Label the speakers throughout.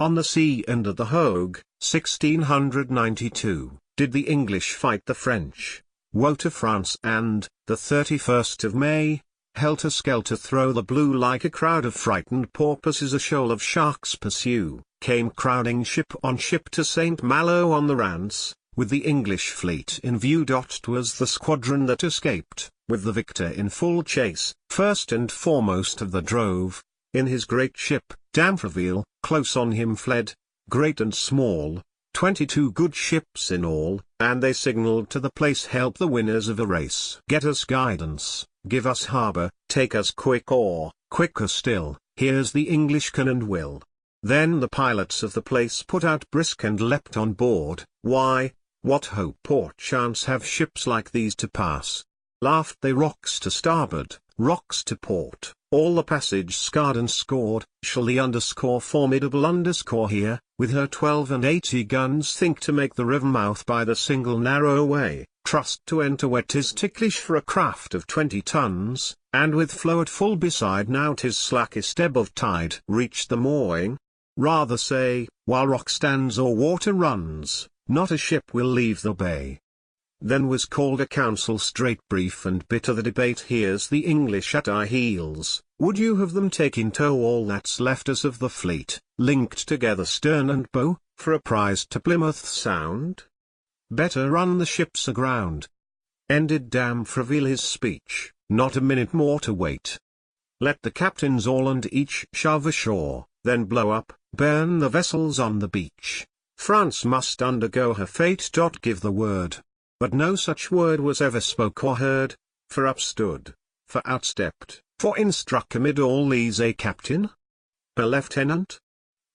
Speaker 1: On the sea and at the Hogue, 1692, did the English fight the French. Woe to France! And, the 31st of May, helter-skelter through the blue like a crowd of frightened porpoises a shoal of sharks pursue, came crowding ship on ship to St. Malo on the Rance, with the English fleet in view. 'Twas the squadron that escaped, with the victor in full chase, first and foremost of the drove. In his great ship, Herve, close on him fled, great and small, 22 good ships in all, and they signalled to the place, help the winners of a race. Get us guidance, give us harbour, take us quick, or, quicker still, here's the English can and will. Then the pilots of the place put out brisk and leapt on board. Why, what hope or chance have ships like these to pass? Laughed they, rocks to starboard, rocks to port, all the passage scarred and scored. Shall the formidable here, with her 12 and 80 guns, think to make the river mouth by the single narrow way? Trust to enter where 'tis ticklish for a craft of 20 tons, and with flow at full beside. Now 'tis slackest ebb of tide. Reach the mooring? Rather say, while rock stands or water runs, not a ship will leave the bay. Then was called a council, straight, brief and bitter the debate. Here's the English at our heels, would you have them take in tow all that's left us of the fleet, linked together stern and bow, for a prize to Plymouth Sound? Better run the ships aground. Ended Herve Riel his speech, not a minute more to wait. Let the captains all and each shove ashore, then blow up, burn the vessels on the beach. France must undergo her fate. Give the word. But no such word was ever spoke or heard, for up stood, for outstepped, for in struck amid all these a captain, a lieutenant,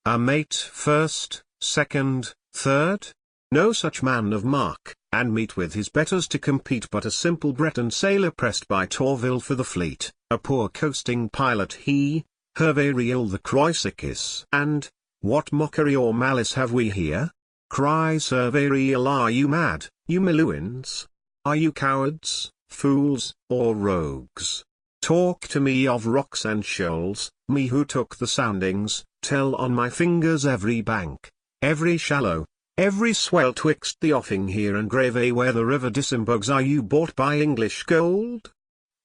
Speaker 1: a mate, first, second, third, no such man of mark, and meet with his betters to compete, but a simple Breton sailor pressed by Tourville for the fleet, a poor coasting pilot he, Herve Riel the Croisicis. And, what mockery or malice have we here? Cries Herve Riel, are you mad, you Miluins? Are you cowards, fools, or rogues? Talk to me of rocks and shoals, me who took the soundings, tell on my fingers every bank, every shallow, every swell twixt the offing here and Grave where the river disembogues. Are you bought by English gold?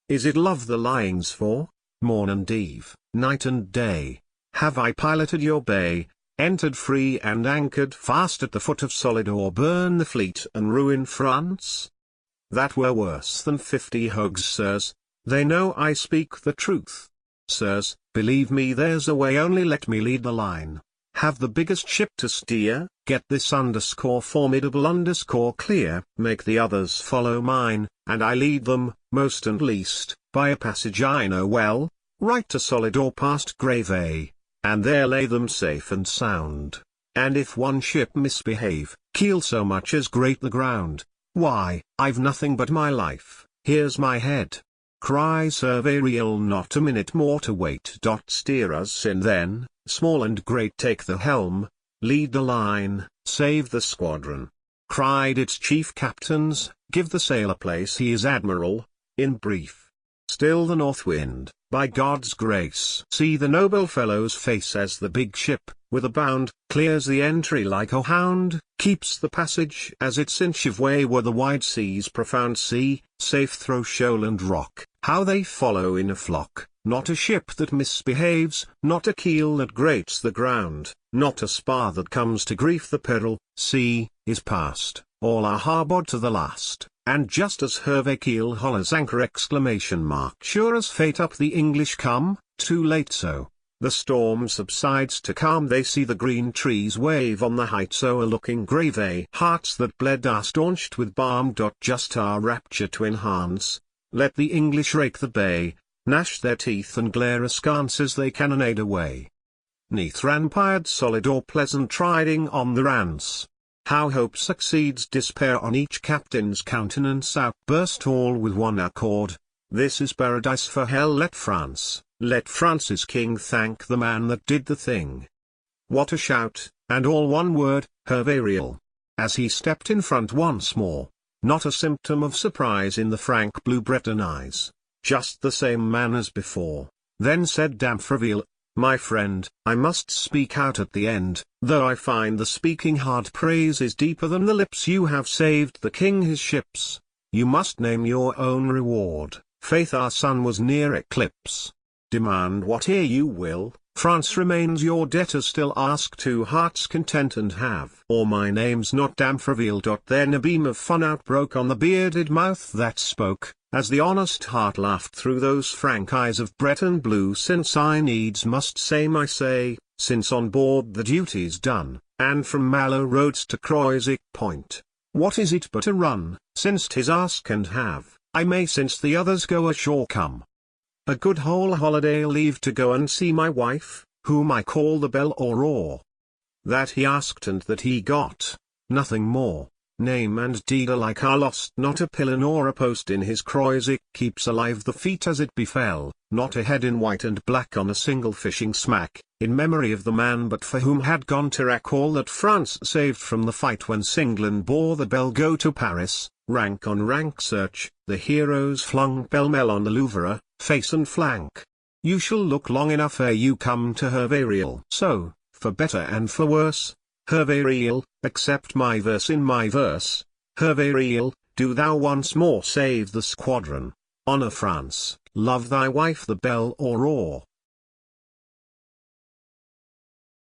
Speaker 1: Is it love the lying's for? Morn and eve, night and day, have I piloted your bay, entered free and anchored fast at the foot of solid, or burn the fleet and ruin France? That were worse than 50 hogs, sirs. They know I speak the truth. Sirs, believe me, there's a way, only let me lead the line. Have the biggest ship to steer, get this formidable clear, make the others follow mine, and I lead them, most and least, by a passage I know well, right to solid or past Grave, and there lay them safe and sound. And if one ship misbehave, keel so much as grate the ground, why, I've nothing but my life, here's my head. Cries Herve Riel, not a minute more to wait. Steer us in then, small and great, take the helm, lead the line, save the squadron. Cried its chief captains, give the sailor place he is admiral, in brief. Still the north wind, by God's grace. See the noble fellow's face as the big ship, with a bound, clears the entry like a hound, keeps the passage as its inch of way were the wide sea's profound. See, safe through shoal and rock, how they follow in a flock, not a ship that misbehaves, not a keel that grates the ground, not a spar that comes to grief. The peril, see, is past, all are harbored to the last. And just as Herve keel hollers anchor! Sure as fate up the English come, too late so. The storm subsides to calm, they see the green trees wave on the heights o'erlooking Grave. Hearts that bled are staunched with balm. Just our rapture to enhance, let the English rake the bay, gnash their teeth and glare askance as they cannonade away. Neath rampired solid or pleasant riding on the Rance, how hope succeeds despair on each captain's countenance. Outburst all with one accord, this is paradise for hell. Let France's king thank the man that did the thing. What a shout, and all one word, Herve Riel. As he stepped in front once more, not a symptom of surprise in the frank blue Breton eyes, just the same man as before. Then said Herve Riel, My friend, I must speak out at the end, though I find the speaking hard. Praise is deeper than the lips. You have saved the king his ships. You must name your own reward. Faith, our sun was near eclipse. Demand whate'er you will, France remains your debtor still. Ask to heart's content and have. Or my name's not damp revealed. Then a beam of fun outbroke on the bearded mouth that spoke, as the honest heart laughed through those frank eyes of Breton blue. Since I needs must say my say, since on board the duty's done, and from Mallow Roads to Croisic Point, what is it but a run? Since 'tis ask and have, I may since the others go ashore come. A good whole holiday leave to go and see my wife, whom I call the Belle Aurore. That he asked and that he got, nothing more. Name and deed alike are lost. Not a pillar nor a post in his Croisic keeps alive the feat as it befell, not a head in white and black on a single fishing smack, in memory of the man but for whom had gone to wreck all that France saved from the fight when Singlen bore the Belle. Go to Paris, rank on rank search, the heroes flung pell-mell on the Louvre, face and flank. You shall look long enough ere you come to Herve Riel. So, for better and for worse, Herve Riel, accept my verse in my verse. Herve Riel, do thou once more save the squadron. Honor France, love thy wife the Belle Aurore.